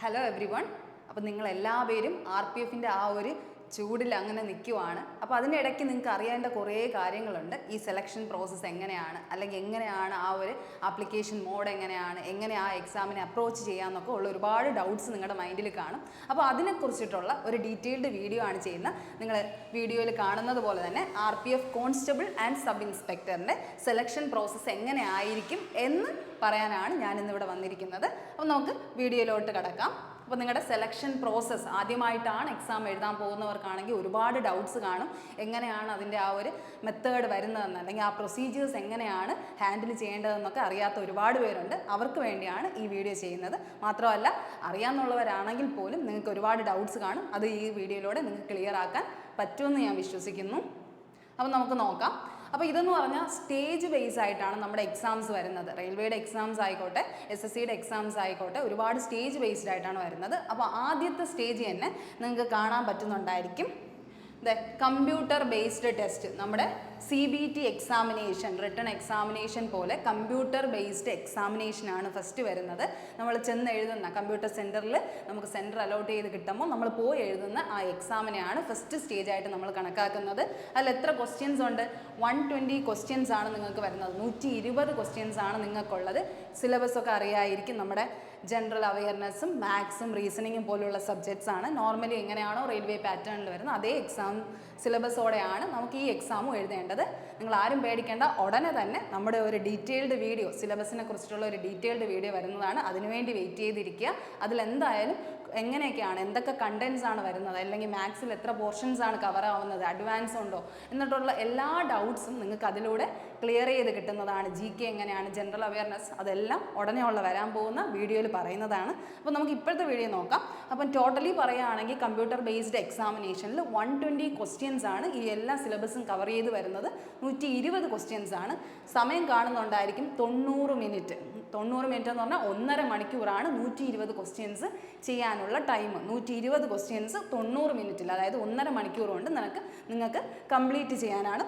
Hello every one. അപ്പോൾ നിങ്ങളെല്ലാവരും RPF-ൻ്റെ ആ ഒരു ചൂടിൽ അങ്ങനെ നിൽക്കുവാണ്. അപ്പോൾ അതിൻ്റെ ഇടയ്ക്ക് നിങ്ങൾക്ക് അറിയേണ്ട കുറേ കാര്യങ്ങളുണ്ട്. ഈ സെലക്ഷൻ പ്രോസസ്സ് എങ്ങനെയാണ്, അല്ലെങ്കിൽ എങ്ങനെയാണ് ആ ഒരു ആപ്ലിക്കേഷൻ മോഡ് എങ്ങനെ ആ എക്സാമിനെ അപ്രോച്ച് ചെയ്യാമെന്നൊക്കെ ഉള്ള ഒരുപാട് ഡൗട്ട്സ് നിങ്ങളുടെ മൈൻഡിൽ കാണും. അപ്പോൾ അതിനെക്കുറിച്ചിട്ടുള്ള ഒരു ഡീറ്റെയിൽഡ് വീഡിയോ ആണ് ചെയ്യുന്നത്. നിങ്ങൾ വീഡിയോയിൽ കാണുന്നത് പോലെ തന്നെ RPF കോൺസ്റ്റബിൾ ആൻഡ് സബ് ഇൻസ്പെക്ടറിൻ്റെ സെലക്ഷൻ പ്രോസസ്സ് എങ്ങനെ ആയിരിക്കും എന്ന് പറയാനാണ് ഞാനിന്നിവിടെ വന്നിരിക്കുന്നത്. അപ്പോൾ നമുക്ക് വീഡിയോയിലോട്ട് കിടക്കാം. അപ്പോൾ നിങ്ങളുടെ സെലക്ഷൻ പ്രോസസ്സ് ആദ്യമായിട്ടാണ് എക്സാം എഴുതാൻ പോകുന്നവർക്കാണെങ്കിൽ ഒരുപാട് ഡൗട്ട്സ് കാണും. എങ്ങനെയാണ് അതിൻ്റെ ആ ഒരു മെത്തേഡ് വരുന്നതെന്ന്, അല്ലെങ്കിൽ ആ പ്രൊസീജിയേഴ്സ് എങ്ങനെയാണ് ഹാൻഡിൽ ചെയ്യേണ്ടതെന്നൊക്കെ അറിയാത്ത ഒരുപാട് പേരുണ്ട്. അവർക്ക് വേണ്ടിയാണ് ഈ വീഡിയോ ചെയ്യുന്നത്. മാത്രമല്ല, അറിയാമെന്നുള്ളവരാണെങ്കിൽ പോലും നിങ്ങൾക്ക് ഒരുപാട് ഡൗട്ട്സ് കാണും. അത് ഈ വീഡിയോയിലൂടെ നിങ്ങൾക്ക് ക്ലിയർ ആക്കാൻ പറ്റുമെന്ന് ഞാൻ വിശ്വസിക്കുന്നു. അപ്പോൾ നമുക്ക് നോക്കാം. അപ്പോൾ ഇതെന്ന് പറഞ്ഞാൽ സ്റ്റേജ് ബേസ് ആയിട്ടാണ് നമ്മുടെ എക്സാംസ് വരുന്നത്. റെയിൽവേയുടെ എക്സാംസ് ആയിക്കോട്ടെ, SSCയുടെ എക്സാംസ് ആയിക്കോട്ടെ, ഒരുപാട് സ്റ്റേജ് ബേസ്ഡ് ആയിട്ടാണ് വരുന്നത്. അപ്പോൾ ആദ്യത്തെ സ്റ്റേജ് തന്നെ നിങ്ങൾക്ക് കാണാൻ പറ്റുന്നുണ്ടായിരിക്കും. കമ്പ്യൂട്ടർ ബേസ്ഡ് ടെസ്റ്റ്, നമ്മുടെ CBT എക്സാമിനേഷൻ, റിട്ടൺ എക്സാമിനേഷൻ പോലെ കമ്പ്യൂട്ടർ ബേസ്ഡ് എക്സാമിനേഷനാണ് ഫസ്റ്റ് വരുന്നത്. നമ്മൾ ചെന്ന് എഴുതുന്ന കമ്പ്യൂട്ടർ സെൻറ്ററിൽ നമുക്ക് സെൻറ്റർ അലോട്ട് ചെയ്ത് കിട്ടുമ്പോൾ നമ്മൾ പോയി എഴുതുന്ന ആ എക്സാമിനെയാണ് ഫസ്റ്റ് സ്റ്റേജായിട്ട് നമ്മൾ കണക്കാക്കുന്നത്. അതിൽ എത്ര ക്വസ്റ്റ്യൻസ് ഉണ്ട്? 120 ക്വസ്റ്റ്യൻസ് ആണ് നിങ്ങൾക്ക് വരുന്നത്. 120 ക്വസ്റ്റ്യൻസ് ആണ് നിങ്ങൾക്കുള്ളത്. സിലബസ് ഒക്കെ അറിയായിരിക്കും. നമ്മുടെ ജനറൽ അവയർനെസ്സും മാത്സും റീസണിങ്ങും പോലുള്ള സബ്ജക്ട്സ് ആണ്. നോർമലി എങ്ങനെയാണോ റെയിൽവേ പാറ്റേണിൽ വരുന്നത് അതേ എക്സാം സിലബസോടെയാണ് നമുക്ക് ഈ എക്സാമും എഴുതേണ്ടത്. നിങ്ങൾ ആരും പേടിക്കേണ്ട. ഉടനെ തന്നെ നമ്മുടെ ഒരു ഡീറ്റെയിൽഡ് വീഡിയോ, സിലബസിനെ കുറിച്ചിട്ടുള്ള ഒരു ഡീറ്റെയിൽഡ് വീഡിയോ വരുന്നതാണ്. അതിനുവേണ്ടി വെയിറ്റ് ചെയ്തിരിക്കുക. അതിലെന്തായാലും എങ്ങനെയൊക്കെയാണ്, എന്തൊക്കെ കണ്ടൻസ് ആണ് വരുന്നത്, അല്ലെങ്കിൽ മാത്സിൽ എത്ര പോർഷൻസ് ആണ് കവർ ആവുന്നത്, അഡ്വാൻസ് ഉണ്ടോ എന്നിട്ടുള്ള എല്ലാ ഡൗട്ട്സും നിങ്ങൾക്ക് അതിലൂടെ ക്ലിയർ ചെയ്ത് കിട്ടുന്നതാണ്. GK എങ്ങനെയാണ്, ജനറൽ അവയർനെസ്, അതെല്ലാം ഉടനെ വരാൻ പോകുന്ന വീഡിയോയിൽ പറയുന്നതാണ്. അപ്പോൾ നമുക്ക് ഇപ്പോഴത്തെ വീഡിയോ നോക്കാം. അപ്പം ടോട്ടലി പറയുകയാണെങ്കിൽ കമ്പ്യൂട്ടർ ബേസ്ഡ് എക്സാമിനേഷനിൽ 120 ക്വസ്റ്റ്യൻസ് ആണ് ഈ എല്ലാ സിലബസും കവർ ചെയ്ത് വരുന്നത്. 120 ക്വസ്റ്റ്യൻസ് ആണ്. സമയം കാണുന്നുണ്ടായിരിക്കും 90 മിനിറ്റ്. 90 മിനിറ്റ് എന്ന് പറഞ്ഞാൽ 1.5 മണിക്കൂറാണ് 120 ക്വസ്റ്റ്യൻസ് ചെയ്യാനുള്ള ടൈം. 120 ക്വസ്റ്റ്യൻസ് 90 മിനിറ്റിൽ, അതായത് 1.5 മണിക്കൂർ കൊണ്ട് നിങ്ങൾക്ക് കംപ്ലീറ്റ് ചെയ്യാനാണ്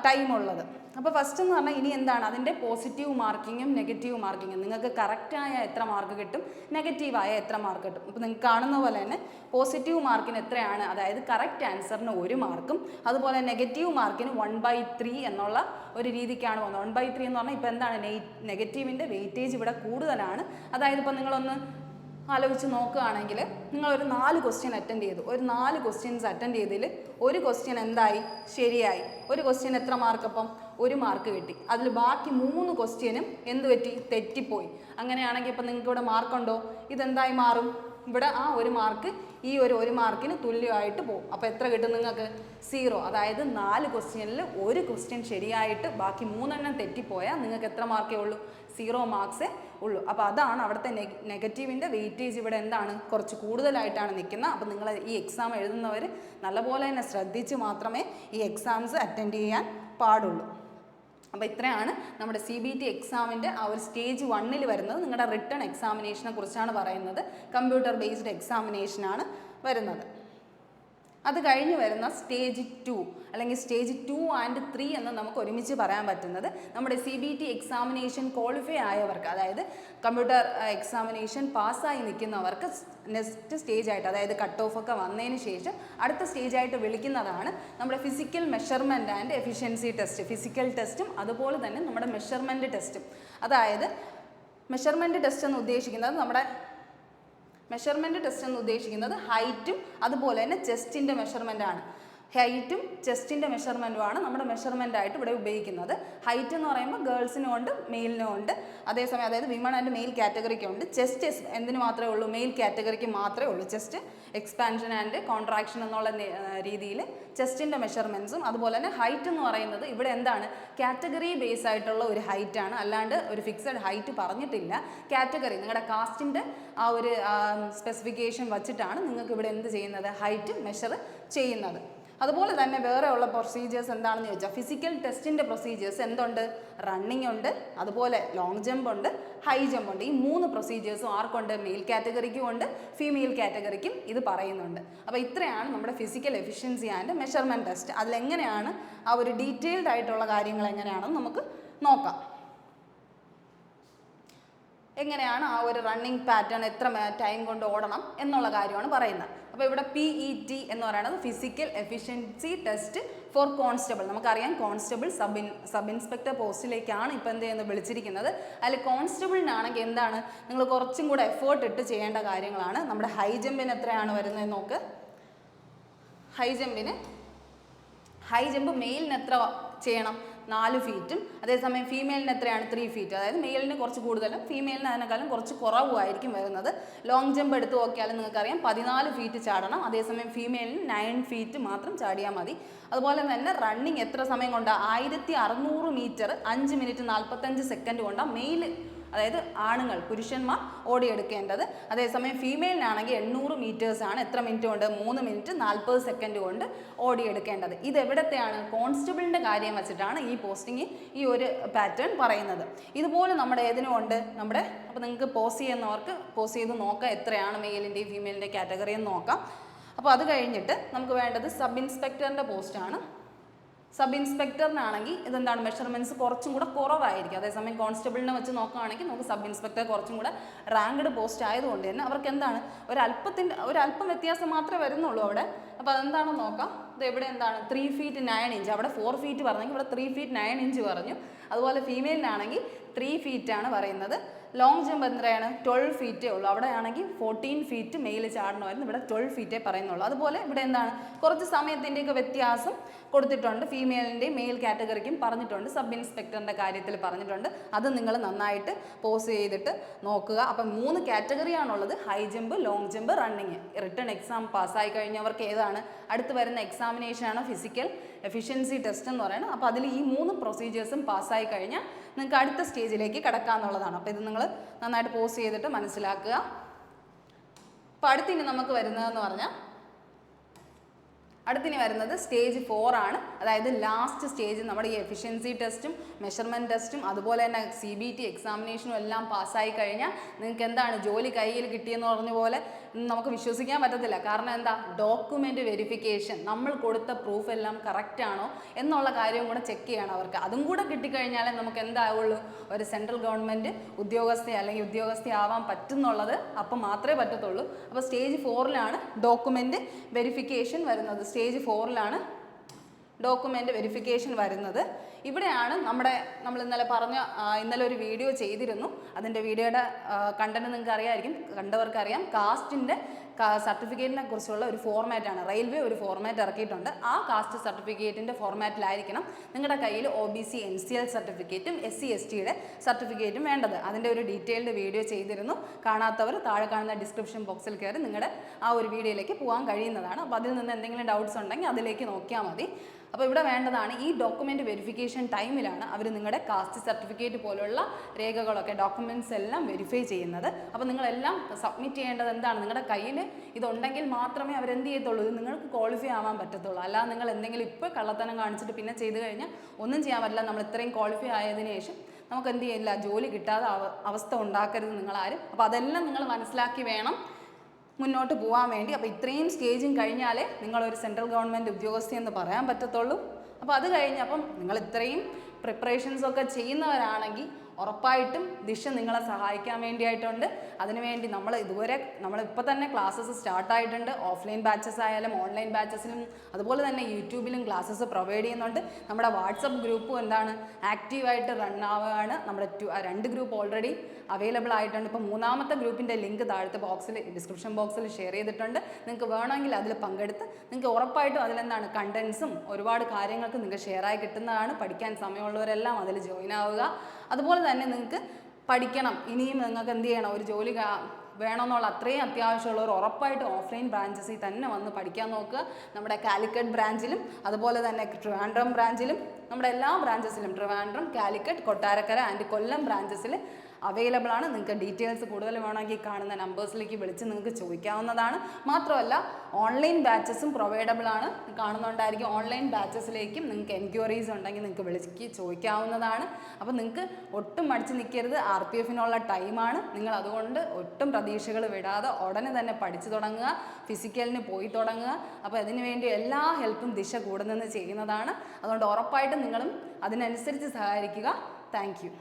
ടൈം ഉള്ളത്. അപ്പോൾ ഫസ്റ്റ് എന്ന് പറഞ്ഞാൽ ഇനി എന്താണ് അതിൻ്റെ പോസിറ്റീവ് മാർക്കിങ്ങും നെഗറ്റീവ് മാർക്കിങ്ങും. നിങ്ങൾക്ക് കറക്റ്റായ എത്ര മാർക്ക് കിട്ടും, നെഗറ്റീവായ എത്ര മാർക്ക് കിട്ടും. അപ്പോൾ നിങ്ങൾക്ക് കാണുന്ന പോലെ തന്നെ പോസിറ്റീവ് മാർക്കിന് എത്രയാണ്, അതായത് കറക്റ്റ് ആൻസറിന് 1 മാർക്കും, അതുപോലെ നെഗറ്റീവ് മാർക്കിന് 1/3 എന്നുള്ള ഒരു രീതിക്കാണ് പോകുന്നത്. 1/3 എന്ന് പറഞ്ഞാൽ ഇപ്പോൾ എന്താണ്, നെഗറ്റീവിൻ്റെ വെയിറ്റേജ് ഇവിടെ കൂടുതലാണ്. അതായത് ഇപ്പോൾ നിങ്ങളൊന്ന് ആലോചിച്ച് നോക്കുകയാണെങ്കിൽ നിങ്ങളൊരു 4 ക്വസ്റ്റ്യൻ അറ്റൻഡ് ചെയ്തു. ഒരു 4 ക്വസ്റ്റ്യൻസ് അറ്റൻഡ് ചെയ്തതിൽ ഒരു ക്വസ്റ്റ്യൻ എന്തായി, ശരിയായി. ഒരു ക്വസ്റ്റ്യൻ എത്ര മാർക്ക്? അപ്പം 1 മാർക്ക് കിട്ടി. അതിൽ ബാക്കി 3 ക്വസ്റ്റ്യനും എന്ത് പറ്റി, തെറ്റിപ്പോയി. അങ്ങനെയാണെങ്കിൽ ഇപ്പം നിങ്ങൾക്ക് ഇവിടെ മാർക്കുണ്ടോ? ഇതെന്തായി മാറും? ഇവിടെ ആ 1 മാർക്ക് ഈ ഒരു മാർക്കിന് തുല്യമായിട്ട് പോകും. അപ്പോൾ എത്ര കിട്ടും നിങ്ങൾക്ക്? 0. അതായത് 4 ക്വസ്റ്റ്യനിൽ 1 ക്വസ്റ്റ്യൻ ശരിയായിട്ട് ബാക്കി 3 തെറ്റിപ്പോയാൽ നിങ്ങൾക്ക് എത്ര മാർക്കേ ഉള്ളൂ? 0 മാർക്സേ ഉള്ളൂ. അപ്പോൾ അതാണ് അവിടുത്തെ നെഗറ്റീവിൻ്റെ വെയിറ്റേജ് ഇവിടെ എന്താണ്, കുറച്ച് കൂടുതലായിട്ടാണ് നിൽക്കുന്നത്. അപ്പോൾ നിങ്ങൾ ഈ എക്സാം എഴുതുന്നവർ നല്ലപോലെ തന്നെ ശ്രദ്ധിച്ച് മാത്രമേ ഈ എക്സാംസ് അറ്റൻഡ് ചെയ്യാൻ പാടുള്ളൂ. അപ്പോൾ ഇത്രയാണ് നമ്മുടെ CBT എക്സാമിൻ്റെ ആ ഒരു സ്റ്റേജ് 1 വരുന്നത്. നിങ്ങളുടെ റിട്ടൺ എക്സാമിനേഷനെ കുറിച്ചാണ് പറയുന്നത്. കമ്പ്യൂട്ടർ ബേസ്ഡ് എക്സാമിനേഷനാണ് വരുന്നത്. അത് കഴിഞ്ഞ് വരുന്ന സ്റ്റേജ് 2 അല്ലെങ്കിൽ സ്റ്റേജ് 2 ആൻഡ് 3 എന്ന് നമുക്ക് ഒരുമിച്ച് പറയാൻ പറ്റുന്നത് നമ്മുടെ CBT എക്സാമിനേഷൻ ക്വാളിഫൈ ആയവർക്ക്, അതായത് കമ്പ്യൂട്ടർ എക്സാമിനേഷൻ പാസ്സായി നിൽക്കുന്നവർക്ക് നെക്സ്റ്റ് സ്റ്റേജ് ആയിട്ട്, അതായത് കട്ട് ഓഫ് ഒക്കെ വന്നതിന് ശേഷം അടുത്ത സ്റ്റേജായിട്ട് വിളിക്കുന്നതാണ് നമ്മുടെ physical measurement and efficiency test. Physical ടെസ്റ്റും അതുപോലെ തന്നെ നമ്മുടെ മെഷർമെൻറ്റ് ടെസ്റ്റും. അതായത് മെഷർമെൻറ്റ് ടെസ്റ്റ് എന്ന് ഉദ്ദേശിക്കുന്നത് ഹൈറ്റും അതുപോലെ തന്നെ ചെസ്റ്റിൻ്റെ മെഷർമെൻറ്റാണ്. ഹൈറ്റും ചെസ്റ്റിൻ്റെ മെഷർമെൻറ്റുമാണ് നമ്മുടെ മെഷർമെൻറ്റായിട്ട് ഇവിടെ ഉപയോഗിക്കുന്നത്. ഹൈറ്റ് എന്ന് പറയുമ്പോൾ ഗേൾസിനും ഉണ്ട് മെയിലിനും ഉണ്ട്. അതേസമയം അതായത് വിമൺ ആൻഡ് മെയിൽ കാറ്റഗറിക്കും ഉണ്ട്. ചെസ്റ്റ് എന്തിനു മാത്രമേ ഉള്ളൂ? മെയിൽ കാറ്റഗറിക്ക് മാത്രമേ ഉള്ളൂ. ചെസ്റ്റ് എക്സ്പാൻഷൻ ആൻഡ് കോൺട്രാക്ഷൻ എന്നുള്ള രീതിയിൽ ചെസ്റ്റിൻ്റെ മെഷർമെൻറ്റ്സും, അതുപോലെ തന്നെ ഹൈറ്റ് എന്ന് പറയുന്നത് ഇവിടെ എന്താണ്, കാറ്റഗറി ബേസ് ആയിട്ടുള്ള ഒരു ഹൈറ്റാണ്. അല്ലാണ്ട് ഒരു ഫിക്സഡ് ഹൈറ്റ് പറഞ്ഞിട്ടില്ല. കാറ്റഗറി നിങ്ങളുടെ കാസ്റ്റിൻ്റെ ആ ഒരു സ്പെസിഫിക്കേഷൻ വച്ചിട്ടാണ് നിങ്ങൾക്ക് ഇവിടെ എന്ത് ചെയ്യുന്നത്, ഹൈറ്റ് മെഷർ ചെയ്യുന്നത്. അതുപോലെ തന്നെ വേറെ ഉള്ള പ്രൊസീജിയേഴ്സ് എന്താണെന്ന് ചോദിച്ചാൽ ഫിസിക്കൽ ടെസ്റ്റിൻ്റെ പ്രൊസീജിയേഴ്സ് എന്തുണ്ട്? റണ്ണിങ് ഉണ്ട്, അതുപോലെ ലോങ് ജമ്പ് ഉണ്ട്, ഹൈ ജമ്പ് ഉണ്ട്. ഈ 3 പ്രൊസീജിയേഴ്സും ആർക്കുണ്ട്? മെയിൽ കാറ്റഗറിക്കും ഉണ്ട്, ഫീമെയിൽ കാറ്റഗറിക്കും ഇത് പറയുന്നുണ്ട്. അപ്പോൾ ഇത്രയാണ് നമ്മുടെ physical efficiency and measurement test. അതിലെങ്ങനെയാണ് ആ ഒരു ഡീറ്റെയിൽഡ് ആയിട്ടുള്ള കാര്യങ്ങൾ എങ്ങനെയാണെന്ന് നമുക്ക് നോക്കാം. എങ്ങനെയാണ് ആ ഒരു റണ്ണിങ് പാറ്റേൺ എത്ര ടൈം കൊണ്ട് ഓടണം എന്നുള്ള കാര്യമാണ് പറയുന്നത്. അപ്പോൾ ഇവിടെ PET എന്ന് പറയുന്നത് physical efficiency test for constable. നമുക്കറിയാം കോൺസ്റ്റബിൾ സബ് ഇൻസ്പെക്ടർ പോസ്റ്റിലേക്കാണ് ഇപ്പോൾ എന്ത് ചെയ്യുന്നത് വിളിച്ചിരിക്കുന്നത്. അതിൽ കോൺസ്റ്റബിളിനാണെങ്കിൽ എന്താണ് നിങ്ങൾ കുറച്ചും കൂടെ എഫേർട്ട് ഇട്ട് ചെയ്യേണ്ട കാര്യങ്ങളാണ്. നമ്മുടെ ഹൈ ജമ്പിന് എത്രയാണ് വരുന്നത് നോക്ക്. ഹൈ ജമ്പ് മെയിലിന് എത്ര ചെയ്യണം 4 ഫീറ്റും, അതേസമയം ഫീമെയിലിന് എത്രയാണ് 3 ഫീറ്റ്. അതായത് മെയിലിന് കുറച്ച് കൂടുതലും ഫീമെയിലിന് അതിനേക്കാളും കുറച്ച് കുറവുമായിരിക്കും വരുന്നത്. ലോങ് ജമ്പ് എടുത്ത് നോക്കിയാലും നിങ്ങൾക്കറിയാം 14 ഫീറ്റ് ചാടണം, അതേസമയം ഫീമെയിലിന് 9 ഫീറ്റ് മാത്രം ചാടിയാൽ മതി. അതുപോലെ തന്നെ റണ്ണിങ് എത്ര സമയം കൊണ്ടാണ് 1600 മീറ്റർ 5 മിനിറ്റ് 45 സെക്കൻഡ് കൊണ്ടാണ് മെയിൽ, അതായത് ആണുങ്ങൾ പുരുഷന്മാർ ഓടിയെടുക്കേണ്ടത്. അതേസമയം ഫീമെയിലിനാണെങ്കിൽ 800 മീറ്റേഴ്സാണ് എത്ര മിനിറ്റ് കൊണ്ട് 3 മിനിറ്റ് 40 സെക്കൻഡ് കൊണ്ട് ഓടിയെടുക്കേണ്ടത്. ഇത് എവിടത്തെയാണ് കോൺസ്റ്റബിളിൻ്റെ കാര്യം വെച്ചിട്ടാണ് ഈ പോസ്റ്റിംഗ് ഈ ഒരു പാറ്റേൺ പറയുന്നത്. ഇതുപോലെ നമ്മുടെ ഏതിനും ഉണ്ട് നമ്മുടെ. അപ്പോൾ നിങ്ങൾക്ക് പോസ്റ്റ് ചെയ്യുന്നവർക്ക് പോസ്റ്റ് ചെയ്ത് നോക്കാം എത്രയാണ് മെയിലിൻ്റെയും ഫീമെയിലിൻ്റെ കാറ്റഗറി എന്ന് നോക്കാം. അപ്പോൾ അത് കഴിഞ്ഞിട്ട് നമുക്ക് വേണ്ടത് സബ് ഇൻസ്പെക്ടറിൻ്റെ പോസ്റ്റാണ്. സബ് ഇൻസ്പെക്ടറിനാണെങ്കിൽ ഇതെന്താണ് മെഷർമെൻറ്റ്സ് കുറച്ചും കൂടെ കുറവായിരിക്കും. അതേസമയം കോൺസ്റ്റബിളിനെ വെച്ച് നോക്കുകയാണെങ്കിൽ നമുക്ക് സബ് ഇൻസ്പെക്ടർ കുറച്ചും കൂടെ റാങ്ക്ഡ് പോസ്റ്റ് ആയതുകൊണ്ട് തന്നെ അവർക്ക് എന്താണ് ഒരല്പം വ്യത്യാസം മാത്രമേ വരുന്നുള്ളൂ അവിടെ. അപ്പോൾ അതെന്താണെന്ന് നോക്കാം. ഇത് എവിടെ എന്താണ് 3 ഫീറ്റ് 9 ഇഞ്ച്, അവിടെ 4 ഫീറ്റ് പറഞ്ഞെങ്കിൽ ഇവിടെ 3 ഫീറ്റ് 9 ഇഞ്ച് പറഞ്ഞു. അതുപോലെ ഫീമെയിലിനാണെങ്കിൽ 3 ഫീറ്റാണ് പറയുന്നത്. ലോങ് ജമ്പ് എത്രയാണ് 12 ഫീറ്റേ ഉള്ളൂ. അവിടെ ആണെങ്കിൽ 14 ഫീറ്റ് മെയിൽ ചാടണമായിരുന്നു, ഇവിടെ 12 ഫീറ്റേ പറയുന്നുള്ളൂ. അതുപോലെ ഇവിടെ എന്താണ് കുറച്ച് സമയത്തിൻ്റെയൊക്കെ വ്യത്യാസം കൊടുത്തിട്ടുണ്ട്. ഫീമെയിലിൻ്റെയും മെയിൽ കാറ്റഗറിക്കും പറഞ്ഞിട്ടുണ്ട്, സബ് ഇൻസ്പെക്ടറിൻ്റെ കാര്യത്തിൽ പറഞ്ഞിട്ടുണ്ട്. അത് നിങ്ങൾ നന്നായിട്ട് പോസ് ചെയ്തിട്ട് നോക്കുക. അപ്പം 3 കാറ്റഗറിയാണുള്ളത്: high jump, long jump, running. Written exam പാസ്സായി കഴിഞ്ഞവർക്ക് ഏതാണ് അടുത്ത് വരുന്ന എക്സാമിനേഷനാണ് ഫിസിക്കൽ എഫിഷ്യൻസി ടെസ്റ്റ് എന്ന് പറയുന്നത്. അപ്പോൾ അതിൽ ഈ 3 പ്രൊസീജിയേഴ്സും പാസ്സായി കഴിഞ്ഞാൽ നിങ്ങൾക്ക് അടുത്ത സ്റ്റേജിലേക്ക് കടക്കാമെന്നുള്ളതാണ്. അപ്പോൾ ഇത് നിങ്ങൾ നന്നായിട്ട് പോസ് ചെയ്തിട്ട് മനസ്സിലാക്കുക. അപ്പോൾ അടുത്തിനി നമുക്ക് വരുന്നതെന്ന് പറഞ്ഞാൽ അടുത്തിനി വരുന്നത് സ്റ്റേജ് 4 ആണ്. അതായത് ലാസ്റ്റ് സ്റ്റേജ് നമ്മുടെ ഈ എഫിഷ്യൻസി ടെസ്റ്റും മെഷർമെൻറ്റ് ടെസ്റ്റും അതുപോലെ തന്നെ CBT എക്സാമിനേഷനും എല്ലാം പാസ്സായി കഴിഞ്ഞാൽ നിങ്ങൾക്ക് എന്താണ് ജോലി കയ്യിൽ കിട്ടിയെന്ന് പറഞ്ഞ പോലെ നമുക്ക് വിശ്വസിക്കാൻ പറ്റത്തില്ല. കാരണം എന്താ, ഡോക്യുമെൻ്റ് വെരിഫിക്കേഷൻ, നമ്മൾ കൊടുത്ത പ്രൂഫ് എല്ലാം കറക്റ്റ് ആണോ എന്നുള്ള കാര്യവും കൂടെ ചെക്ക് ചെയ്യണം അവർക്ക്. അതും കൂടെ കിട്ടിക്കഴിഞ്ഞാലേ നമുക്ക് എന്താവുള്ളൂ ഒരു സെൻട്രൽ ഗവൺമെൻറ് ഉദ്യോഗസ്ഥയാവാൻ പറ്റുന്നുള്ളത് അപ്പം മാത്രമേ പറ്റത്തുള്ളൂ. അപ്പോൾ സ്റ്റേജ് 4ലാണ് ഡോക്യുമെൻ്റ് വെരിഫിക്കേഷൻ വരുന്നത്. സ്റ്റേജ് 4ലാണ് ഡോക്യുമെൻ്റ് വെരിഫിക്കേഷൻ വരുന്നത്. ഇവിടെയാണ് നമ്മൾ ഇന്നലെ ഒരു വീഡിയോ ചെയ്തിരുന്നു. അതിൻ്റെ വീഡിയോയുടെ കണ്ടന്റ് നിങ്ങൾക്ക് അറിയാമായിരിക്കും, കണ്ടവർക്കറിയാം. കാസ്റ്റിൻ്റെ സർട്ടിഫിക്കറ്റിനെ കുറിച്ചുള്ള ഒരു ഫോർമാറ്റാണ്. റെയിൽവേ ഒരു ഫോർമാറ്റ് ഇറക്കിയിട്ടുണ്ട്. ആ കാസ്റ്റ് സർട്ടിഫിക്കറ്റിൻ്റെ ഫോർമാറ്റിലായിരിക്കണം നിങ്ങളുടെ കയ്യിൽ OBC NCL സർട്ടിഫിക്കറ്റും SC/STയുടെ സർട്ടിഫിക്കറ്റും വേണ്ടത്. അതിൻ്റെ ഒരു ഡീറ്റെയിൽഡ് വീഡിയോ ചെയ്തിരുന്നു. കാണാത്തവർ താഴെ കാണുന്ന ഡിസ്ക്രിപ്ഷൻ ബോക്സിൽ കയറി നിങ്ങളുടെ ആ ഒരു വീഡിയോയിലേക്ക് പോകാൻ കഴിയുന്നതാണ്. അപ്പോൾ അതിൽ നിന്ന് എന്തെങ്കിലും ഡൗട്ട്സ് ഉണ്ടെങ്കിൽ അതിലേക്ക് നോക്കിയാൽ മതി. അപ്പോൾ ഇവിടെ വേണ്ടതാണ് ഈ ഡോക്യുമെൻ്റ് വെരിഫിക്കേഷൻ ടൈമിലാണ് അവർ നിങ്ങളുടെ കാസ്റ്റ് സർട്ടിഫിക്കറ്റ് പോലുള്ള രേഖകളൊക്കെ ഡോക്യുമെൻറ്റ്സ് എല്ലാം വെരിഫൈ ചെയ്യുന്നത്. അപ്പോൾ നിങ്ങളെല്ലാം സബ്മിറ്റ് ചെയ്യേണ്ടത് എന്താണ്, നിങ്ങളുടെ കയ്യിൽ ഇതുണ്ടെങ്കിൽ മാത്രമേ അവരെന്ത് ചെയ്യത്തുള്ളൂ, ഇത് നിങ്ങൾക്ക് ക്വാളിഫൈ ആവാൻ പറ്റത്തുള്ളൂ. അല്ലാതെ നിങ്ങൾ എന്തെങ്കിലും ഇപ്പോൾ കള്ളത്തനം കാണിച്ചിട്ട് പിന്നെ ചെയ്ത് കഴിഞ്ഞാൽ ഒന്നും ചെയ്യാൻ പറ്റില്ല. നമ്മൾ ഇത്രയും ക്വാളിഫൈ ആയതിനു ശേഷം നമുക്ക് എന്ത് ചെയ്യില്ല, ജോലി കിട്ടാതെ അവസ്ഥ ഉണ്ടാക്കരുത് നിങ്ങളാരും. അപ്പോൾ അതെല്ലാം നിങ്ങൾ മനസ്സിലാക്കി വേണം മുന്നോട്ട് പോകാൻ വേണ്ടി. അപ്പോൾ ഇത്രയും സ്റ്റേജും കഴിഞ്ഞാലേ നിങ്ങളൊരു സെൻട്രൽ ഗവൺമെൻറ് ഉദ്യോഗസ്ഥ എന്ന് പറയാൻ പറ്റത്തുള്ളൂ. അപ്പോൾ അത് കഴിഞ്ഞപ്പം നിങ്ങൾ ഇത്രയും പ്രിപ്പറേഷൻസൊക്കെ ചെയ്യുന്നവരാണെങ്കിൽ ഉറപ്പായിട്ടും ദിശ നിങ്ങളെ സഹായിക്കാൻ വേണ്ടിയായിട്ടുണ്ട്. അതിനുവേണ്ടി നമ്മളിപ്പോൾ തന്നെ ക്ലാസ്സസ് സ്റ്റാർട്ടായിട്ടുണ്ട്. ഓഫ്ലൈൻ ബാച്ചസ് ആയാലും ഓൺലൈൻ ബാച്ചസിലും അതുപോലെ തന്നെ യൂട്യൂബിലും ക്ലാസ്സസ് പ്രൊവൈഡ് ചെയ്യുന്നുണ്ട്. നമ്മുടെ വാട്സപ്പ് ഗ്രൂപ്പും എന്താണ് ആക്റ്റീവായിട്ട് റൺ ആവുകയാണ്. നമ്മുടെ 2 ഗ്രൂപ്പ് ഓൾറെഡി അവൈലബിൾ ആയിട്ടുണ്ട്. ഇപ്പോൾ 3ാമത്തെ ഗ്രൂപ്പിൻ്റെ ലിങ്ക് താഴത്തെ ഡിസ്ക്രിപ്ഷൻ ബോക്സിൽ ഷെയർ ചെയ്തിട്ടുണ്ട്. നിങ്ങൾക്ക് വേണമെങ്കിൽ അതിൽ പങ്കെടുത്ത് നിങ്ങൾക്ക് ഉറപ്പായിട്ടും അതിലെന്താണ് കണ്ടൻസും ഒരുപാട് കാര്യങ്ങൾക്ക് നിങ്ങൾക്ക് ഷെയറായി കിട്ടുന്നതാണ്. പഠിക്കാൻ സമയമുള്ളവരെല്ലാം അതിൽ ജോയിൻ ആവുക. അതുപോലെ തന്നെ നിങ്ങൾക്ക് പഠിക്കണം, ഇനിയും നിങ്ങൾക്ക് എന്ത് ചെയ്യണം, ഒരു ജോലി വേണമെന്നുള്ള അത്രയും അത്യാവശ്യമുള്ളവർ ഉറപ്പായിട്ട് ഓഫ്ലൈൻ ബ്രാഞ്ചസിൽ തന്നെ വന്ന് പഠിക്കാൻ നോക്കുക. നമ്മുടെ കാലിക്കറ്റ് ബ്രാഞ്ചിലും അതുപോലെ തന്നെ ട്രിവാൻഡ്രം ബ്രാഞ്ചിലും നമ്മുടെ എല്ലാ ബ്രാഞ്ചസിലും ട്രിവാൻഡ്രം, കാലിക്കറ്റ്, കൊട്ടാരക്കര ആൻഡ് കൊല്ലം ബ്രാഞ്ചസിൽ അവൈലബിൾ ആണ്. നിങ്ങൾക്ക് ഡീറ്റെയിൽസ് കൂടുതൽ വേണമെങ്കിൽ കാണുന്ന നമ്പേഴ്സിലേക്ക് വിളിച്ച് നിങ്ങൾക്ക് ചോദിക്കാവുന്നതാണ്. മാത്രമല്ല ഓൺലൈൻ ബാച്ചസും പ്രൊവൈഡബിൾ ആണ്. കാണുന്നുണ്ടായിരിക്കും. ഓൺലൈൻ ബാച്ചസിലേക്കും നിങ്ങൾക്ക് എൻക്വയറീസ് ഉണ്ടെങ്കിൽ നിങ്ങൾക്ക് വിളിച്ച് ചോദിക്കാവുന്നതാണ്. അപ്പോൾ നിങ്ങൾക്ക് ഒട്ടും മടിച്ച് നിൽക്കരുത്. RPFനുള്ള ടൈമാണ്. നിങ്ങൾ അതുകൊണ്ട് ഒട്ടും പ്രതീക്ഷകൾ വിടാതെ ഉടനെ തന്നെ പഠിച്ചു തുടങ്ങുക, ഫിസിക്കലിന് പോയി തുടങ്ങുക. അപ്പോൾ അതിനു വേണ്ടി എല്ലാ ഹെൽപ്പും ദിശ കൂടെ നിന്ന് ചെയ്യുന്നതാണ്. അതുകൊണ്ട് ഉറപ്പായിട്ടും നിങ്ങളും അതിനനുസരിച്ച് സഹകരിക്കുക. Thank you.